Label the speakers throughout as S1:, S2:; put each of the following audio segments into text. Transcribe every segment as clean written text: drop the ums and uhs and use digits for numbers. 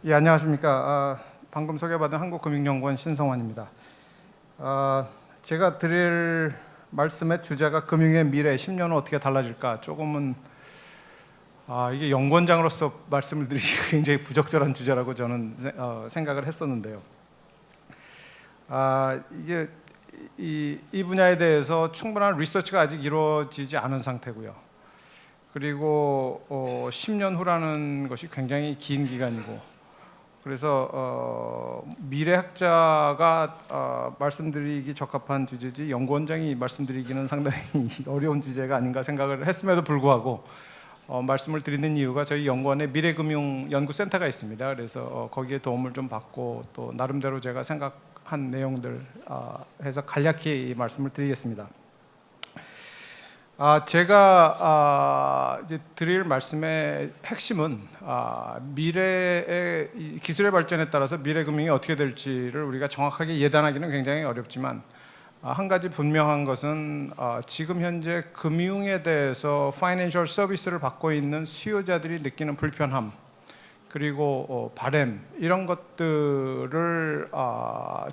S1: 예, 안녕하십니까. 방금 소개받은 한국금융연구원 신성환입니다. 제가 드릴 말씀의 주제가 금융의 미래, 10년 후 어떻게 달라질까? 조금은 이게 연구원장으로서 말씀을 드리기 굉장히 부적절한 주제라고 저는 생각을 했었는데요. 이게 이 분야에 대해서 충분한 리서치가 아직 이루어지지 않은 상태고요. 그리고 10년 후라는 것이 굉장히 긴 기간이고, 그래서 미래학자가 말씀드리기 적합한 주제지 연구원장이 말씀드리기는 상당히 어려운 주제가 아닌가 생각을 했음에도 불구하고 말씀을 드리는 이유가 저희 연구원에 미래금융연구센터가 있습니다. 그래서 거기에 도움을 좀 받고 또 나름대로 제가 생각한 내용들 해서 간략히 말씀을 드리겠습니다. 제가 이제 드릴 말씀의 핵심은 미래의 기술의 발전에 따라서 미래 금융이 어떻게 될지를 우리가 정확하게 예단하기는 굉장히 어렵지만, 한 가지 분명한 것은 지금 현재 금융에 대해서 파이낸셜 서비스를 받고 있는 수요자들이 느끼는 불편함, 그리고 바램, 이런 것들을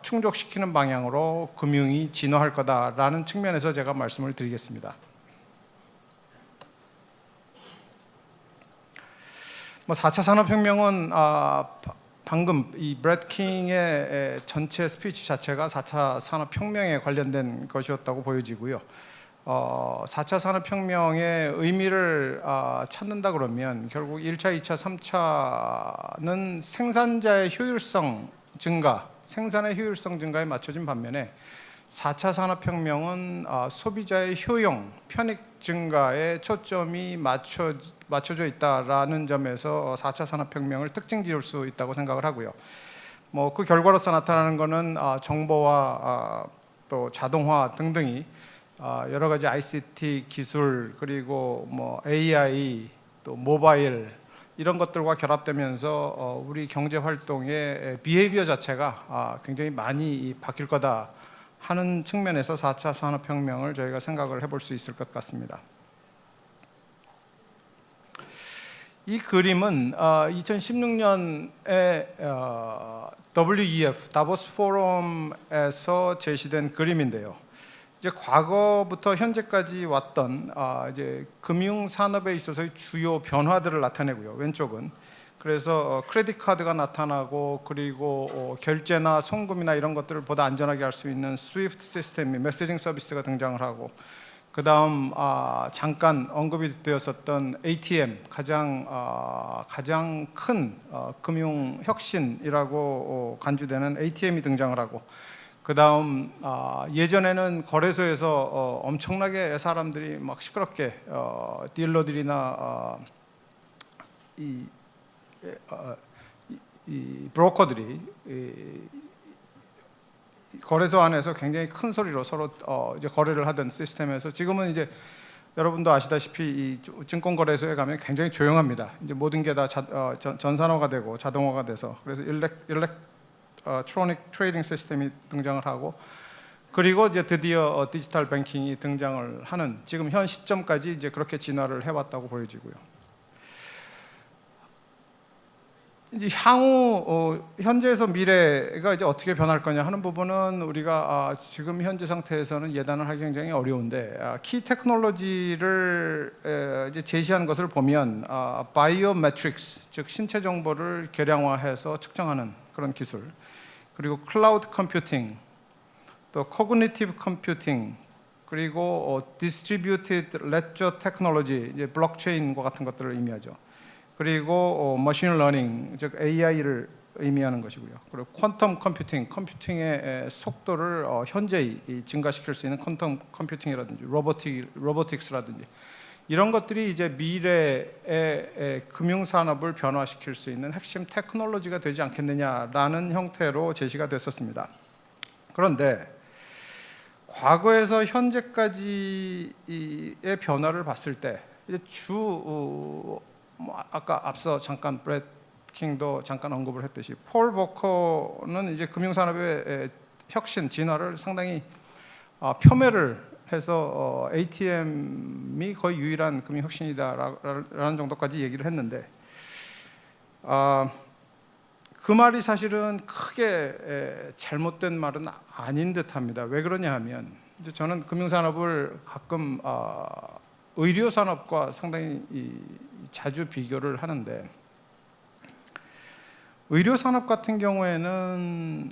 S1: 충족시키는 방향으로 금융이 진화할 거다라는 측면에서 제가 말씀을 드리겠습니다. 4차 산업혁명은 방금 이 브래드 킹의 전체 스피치 자체가 4차 산업혁명에 관련된 것이었다고 보여지고요. 4차 산업혁명의 의미를 찾는다 그러면 결국 1차, 2차, 3차는 생산자의 효율성 증가, 생산의 효율성 증가에 맞춰진 반면에 4차 산업혁명은 소비자의 효용, 편익 증가에 초점이 맞춰져 있다라는 점에서 4차 산업혁명을 특징 지을 수 있다고 생각을 하고요. 그 결과로서 나타나는 것은 정보화, 또 자동화 등등이 여러 가지 ICT 기술, 그리고 AI, 또 모바일, 이런 것들과 결합되면서 우리 경제 활동의 비헤이비어 자체가 굉장히 많이 바뀔 거다 하는 측면에서 4차 산업혁명을 저희가 생각을 해볼 수 있을 것 같습니다. 이 그림은 2016년에 WEF, 다보스 포럼에서 제시된 그림인데요. 이제 과거부터 현재까지 왔던 이제 금융 산업에 있어서의 주요 변화들을 나타내고요. 왼쪽은 그래서 크레딧 카드가 나타나고, 그리고 결제나 송금이나 이런 것들을 보다 안전하게 할 수 있는 스위프트 시스템이, 메시징 서비스가 등장을 하고, 그 다음 잠깐 언급이 되었었던 ATM, 가장 큰 금융 혁신이라고 간주되는 ATM이 등장을 하고, 그 다음 예전에는 거래소에서 엄청나게 사람들이 막 시끄럽게 딜러들이나 이 브로커들이 거래소 안에서 굉장히 큰 소리로 서로 이제 거래를 하던 시스템에서, 지금은 이제 여러분도 아시다시피 이 증권거래소에 가면 굉장히 조용합니다. 이제 모든 게 다 전산화가 되고 자동화가 돼서, 그래서 일렉트로닉 트레이딩 시스템이 등장을 하고, 그리고 이제 드디어 디지털 뱅킹이 등장을 하는 지금 현 시점까지 이제 그렇게 진화를 해왔다고 보여지고요. 이제 향후 현재에서 미래가 이제 어떻게 변할 거냐 하는 부분은 우리가 지금 현재 상태에서는 예단을 하기 굉장히 어려운데, 키 테크놀로지를 이제 제시한 것을 보면 바이오매트릭스, 즉 신체 정보를 계량화해서 측정하는 그런 기술, 그리고 클라우드 컴퓨팅, 또 코그니티브 컴퓨팅, 그리고 디스트리뷰티드 레저 테크놀로지, 이제 블록체인과 같은 것들을 의미하죠. 그리고 머신 러닝, 즉 AI를 의미하는 것이고요. 그리고 퀀텀 컴퓨팅, 컴퓨팅의 속도를 현재히 증가시킬 수 있는 퀀텀 컴퓨팅이라든지 로보틱스라든지, 이런 것들이 이제 미래의 금융 산업을 변화시킬 수 있는 핵심 테크놀로지가 되지 않겠느냐라는 형태로 제시가 됐었습니다. 그런데 과거에서 현재까지의 변화를 봤을 때 이제 아까 앞서 잠깐 브래드 킹도 잠깐 언급을 했듯이, 폴 보커는 이제 금융산업의 혁신, 진화를 상당히 폄훼를 해서 ATM이 거의 유일한 금융 혁신이다라는 정도까지 얘기를 했는데, 그 말이 사실은 크게 잘못된 말은 아닌 듯합니다. 왜 그러냐 하면 이제 저는 금융산업을 가끔 의료산업과 상당히 자주 비교를 하는데, 의료산업 같은 경우에는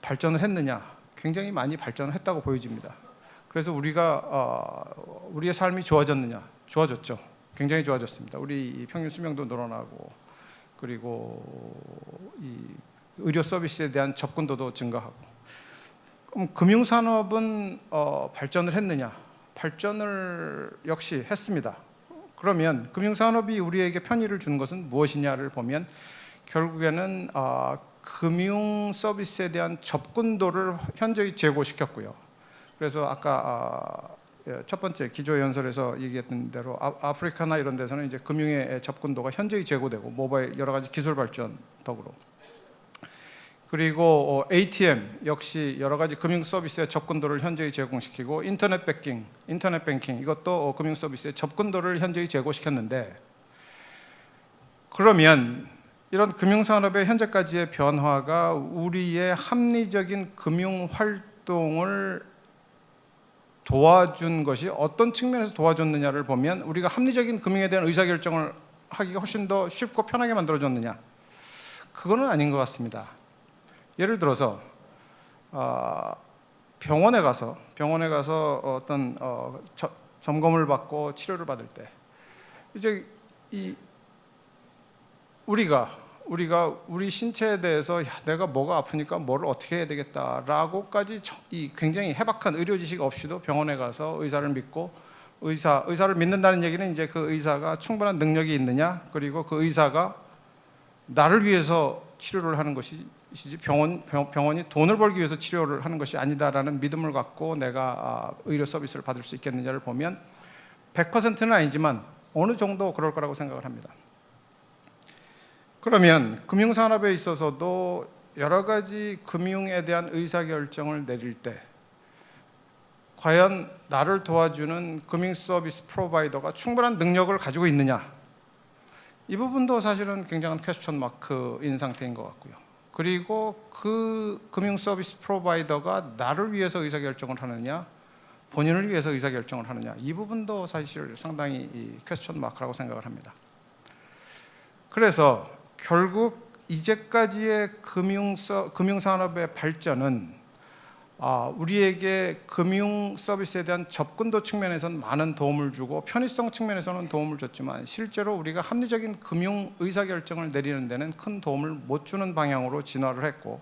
S1: 발전을 했느냐? 굉장히 많이 발전을 했다고 보여집니다. 그래서 우리의 삶이 좋아졌느냐? 좋아졌죠. 굉장히 좋아졌습니다. 우리 평균 수명도 늘어나고, 그리고 이 의료 서비스에 대한 접근도도 증가하고. 그럼 금융산업은 발전을 했느냐? 발전을 역시 했습니다. 그러면 금융산업이 우리에게 편의를 준 것은 무엇이냐를 보면 결국에는 금융 서비스에 대한 접근도를 현저히 제고시켰고요. 그래서 아까 첫 번째 기조연설에서 얘기했던 대로 아프리카나 이런 데서는 이제 금융의 접근도가 현저히 제고되고, 모바일 여러 가지 기술 발전 덕으로, 그리고 ATM 역시 여러 가지 금융 서비스의 접근도를 현저히 제공시키고, 인터넷 뱅킹 이것도 금융 서비스의 접근도를 현저히 제고시켰는데, 그러면 이런 금융산업의 현재까지의 변화가 우리의 합리적인 금융 활동을 도와준 것이 어떤 측면에서 도와줬느냐를 보면, 우리가 합리적인 금융에 대한 의사결정을 하기가 훨씬 더 쉽고 편하게 만들어줬느냐? 그거는 아닌 것 같습니다. 예를 들어서 병원에 가서 어떤 점검을 받고 치료를 받을 때, 이제 우리 신체에 대해서 내가 뭐가 아프니까 뭐를 어떻게 해야 되겠다라고까지 이 굉장히 해박한 의료 지식 없이도 병원에 가서 의사를 믿고, 의사를 믿는다는 얘기는 이제 그 의사가 충분한 능력이 있느냐, 그리고 그 의사가 나를 위해서 치료를 하는 것이지 병원이 돈을 벌기 위해서 치료를 하는 것이 아니다라는 믿음을 갖고 내가 의료 서비스를 받을 수 있겠느냐를 보면 100%는 아니지만 어느 정도 그럴 거라고 생각을 합니다. 그러면 금융산업에 있어서도 여러 가지 금융에 대한 의사결정을 내릴 때 과연 나를 도와주는 금융 서비스 프로바이더가 충분한 능력을 가지고 있느냐, 이 부분도 사실은 굉장한 퀘스천 마크인 상태인 것 같고요. 그리고 그 금융 서비스 프로바이더가 나를 위해서 의사결정을 하느냐, 본인을 위해서 의사결정을 하느냐, 이 부분도 사실 상당히 퀘스천 마크라고 생각을 합니다. 그래서 결국 이제까지의 금융산업의 발전은 우리에게 금융 서비스에 대한 접근도 측면에서는 많은 도움을 주고, 편의성 측면에서는 도움을 줬지만 실제로 우리가 합리적인 금융 의사결정을 내리는 데는 큰 도움을 못 주는 방향으로 진화를 했고,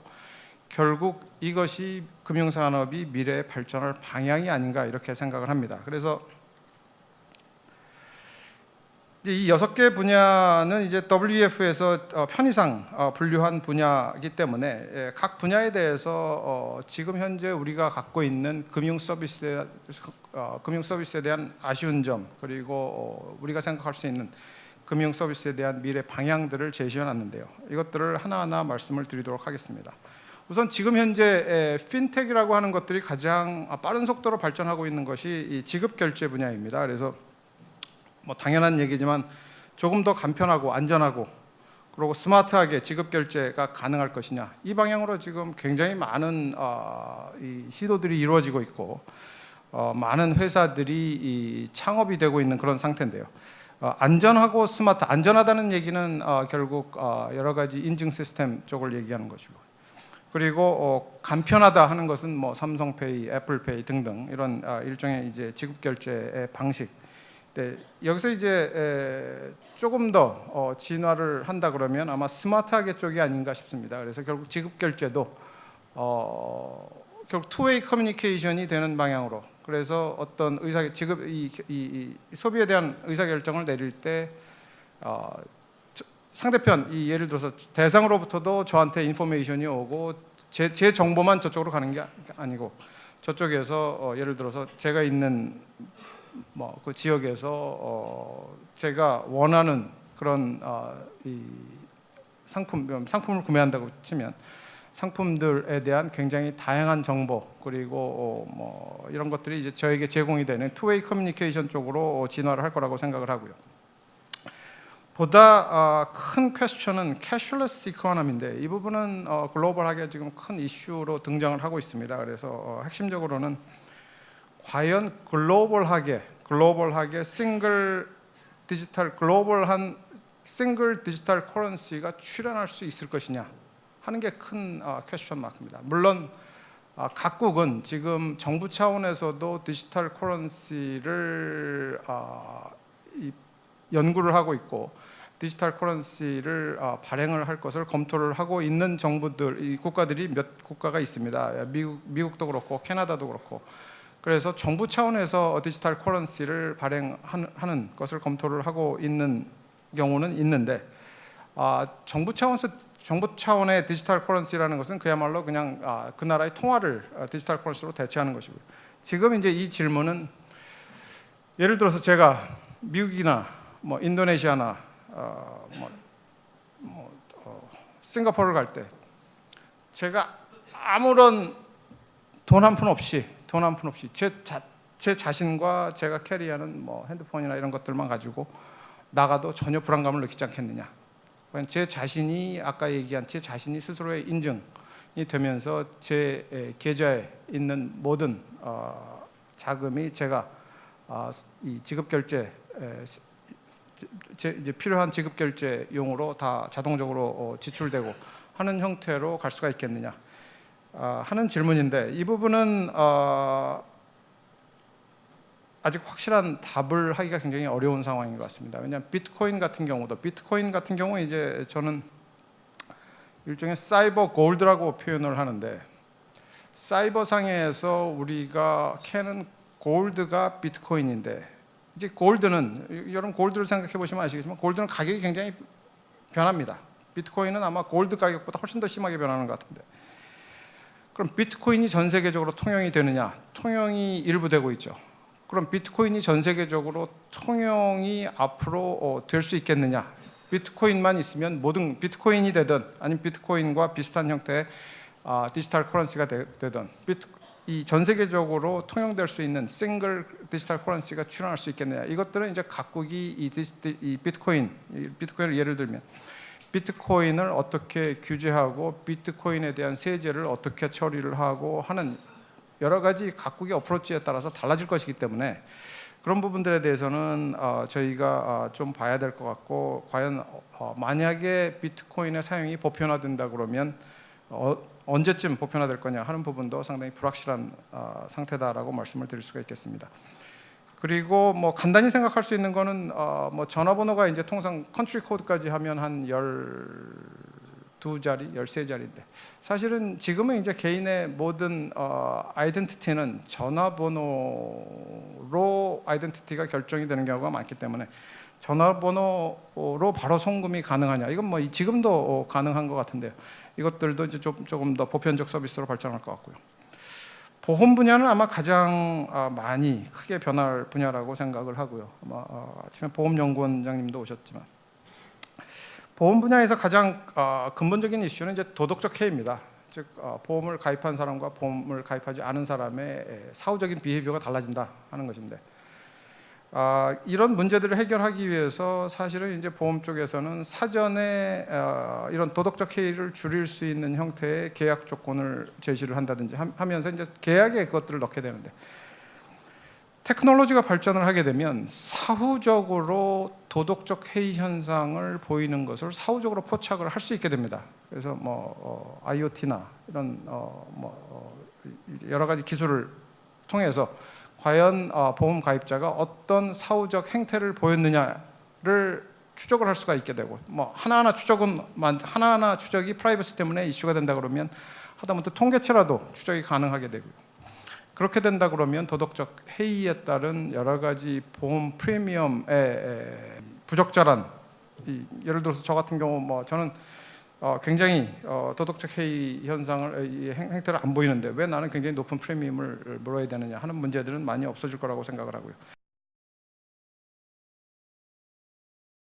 S1: 결국 이것이 금융산업이 미래에 발전할 방향이 아닌가 이렇게 생각을 합니다. 그래서 이 6개 분야는 이제 WEF에서 편의상 분류한 분야이기 때문에 각 분야에 대해서 지금 현재 우리가 갖고 있는 금융 서비스에 대한 아쉬운 점, 그리고 우리가 생각할 수 있는 금융 서비스에 대한 미래 방향들을 제시해 놨는데요. 이것들을 하나하나 말씀을 드리도록 하겠습니다. 우선 지금 현재 핀텍이라고 하는 것들이 가장 빠른 속도로 발전하고 있는 것이 이 지급 결제 분야입니다. 그래서 뭐 당연한 얘기지만 조금 더 간편하고 안전하고 그리고 스마트하게 지급 결제가 가능할 것이냐, 이 방향으로 지금 굉장히 많은 이 시도들이 이루어지고 있고 많은 회사들이 창업이 되고 있는 그런 상태인데요. 안전하고 스마트, 안전하다는 얘기는 결국 여러 가지 인증 시스템 쪽을 얘기하는 것이고, 그리고 간편하다 하는 것은 뭐 삼성페이, 애플페이 등등 이런 일종의 이제 지급 결제의 방식. 네, 여기서 이제 조금 더 진화를 한다 그러면 아마 스마트하게 쪽이 아닌가 싶습니다. 그래서 결국 지급 결제도 결국 투웨이 커뮤니케이션이 되는 방향으로, 그래서 어떤 지급 이 소비에 대한 의사 결정을 내릴 때 상대편, 예를 들어서 대상으로부터도 저한테 인포메이션이 오고 제 정보만 저쪽으로 가는 게 아니고, 저쪽에서 예를 들어서 제가 있는 뭐 그 지역에서 제가 원하는 그런 이 상품을 구매한다고 치면 상품들에 대한 굉장히 다양한 정보, 그리고 뭐 이런 것들이 이제 저에게 제공이 되는 투웨이 커뮤니케이션 쪽으로 진화를 할 거라고 생각을 하고요. 보다 큰 퀘스천은 캐슐레스 이코노미인데 이 부분은 글로벌하게 지금 큰 이슈로 등장을 하고 있습니다. 그래서 핵심적으로는 과연 글로벌하게 글로벌한 싱글 디지털 커런시가 출현할 수 있을 것이냐 하는 게 큰 퀘스천 마크입니다. 물론 각국은 지금 정부 차원에서도 디지털 커런시를 연구를 하고 있고 디지털 커런시를 발행을 할 것을 검토를 하고 있는 이 국가들이 몇 국가가 있습니다. 미국도 그렇고 캐나다도 그렇고. 그래서 정부 차원에서 디지털 커런시를 발행하는 것을 검토를 하고 있는 경우는 있는데 정부 차원의 디지털 커런시라는 것은 그야말로 그냥 그 나라의 통화를 디지털 커런시로 대체하는 것이고요. 지금 이제 이 질문은 예를 들어서 제가 미국이나 인도네시아나 싱가포르를 갈 때 제가 아무런 돈 한 푼 없이 제 자신과 제가 캐리하는 핸드폰이나 이런 것들만 가지고 나가도 전혀 불안감을 느끼지 않겠느냐. 제 자신이 아까 얘기한 제 자신이 스스로의 인증이 되면서 제 계좌에 있는 모든 자금이 제가 이 지급 결제 이제 필요한 지급 결제용으로 다 자동적으로 지출되고 하는 형태로 갈 수가 있겠느냐 하는 질문인데 이 부분은 아직 확실한 답을 하기가 굉장히 어려운 상황인 것 같습니다. 왜냐하면 비트코인 같은 경우 이제 저는 일종의 사이버 골드라고 표현을 하는데 사이버상에서 우리가 캐는 골드가 비트코인인데 이제 골드는 여러분 골드를 생각해 보시면 아시겠지만 골드는 가격이 굉장히 변합니다. 비트코인은 아마 골드 가격보다 훨씬 더 심하게 변하는 것 같은데 그럼 비트코인이 전 세계적으로 통용이 되느냐? 통용이 일부 되고 있죠. 그럼 비트코인이 전 세계적으로 통용이 앞으로 될 수 있겠느냐? 비트코인만 있으면 모든 비트코인이 되든 아니면 비트코인과 비슷한 형태의 디지털 커런시가 되든 이 전 세계적으로 통용될 수 있는 싱글 디지털 커런시가 출현할 수 있겠느냐? 이것들은 이제 각국이 이 비트코인을 예를 들면 비트코인을 어떻게 규제하고 비트코인에 대한 세제를 어떻게 처리를 하고 하는 여러 가지 각국의 어프로치에 따라서 달라질 것이기 때문에 그런 부분들에 대해서는 저희가 좀 봐야 될 것 같고 과연 만약에 비트코인의 사용이 보편화된다 그러면 언제쯤 보편화될 거냐 하는 부분도 상당히 불확실한 상태다라고 말씀을 드릴 수가 있겠습니다. 그리고 간단히 생각할 수 있는 거는 전화번호가 이제 통상 컨트리 코드까지 하면 한 12자리, 13자리인데 사실은 지금은 이제 개인의 모든 아이덴티티는 전화번호로 아이덴티티가 결정이 되는 경우가 많기 때문에 전화번호로 바로 송금이 가능하냐? 이건 지금도 가능한 것 같은데요. 이것들도 이제 조금 더 보편적 서비스로 발전할 것 같고요. 보험 분야는 아마 가장 많이 크게 변할 분야라고 생각을 하고요. 아침에 보험연구원장님도 오셨지만 보험 분야에서 가장 근본적인 이슈는 이제 도덕적 해이입니다. 즉 보험을 가입한 사람과 보험을 가입하지 않은 사람의 사후적인 비헤비어가 달라진다 하는 것인데 이런 문제들을 해결하기 위해서 사실은 이제 보험 쪽에서는 사전에 이런 도덕적 해이를 줄일 수 있는 형태의 계약 조건을 제시를 한다든지 하면서 이제 계약에 그것들을 넣게 되는데 테크놀로지가 발전을 하게 되면 사후적으로 도덕적 해이 현상을 보이는 것을 사후적으로 포착을 할 수 있게 됩니다. 그래서 IoT나 이런 여러 가지 기술을 통해서 과연 보험 가입자가 어떤 사후적 행태를 보였느냐를 추적을 할 수가 있게 되고 하나하나 추적이 프라이버시 때문에 이슈가 된다 그러면 하다못해 통계치라도 추적이 가능하게 되고요. 그렇게 된다 그러면 도덕적 해이에 따른 여러 가지 보험 프리미엄의 부적절한 예를 들어서 저 같은 경우 저는 굉장히 도덕적 해이 현상을 행태를 안 보이는데 왜 나는 굉장히 높은 프리미엄을 물어야 되느냐 하는 문제들은 많이 없어질 거라고 생각을 하고요.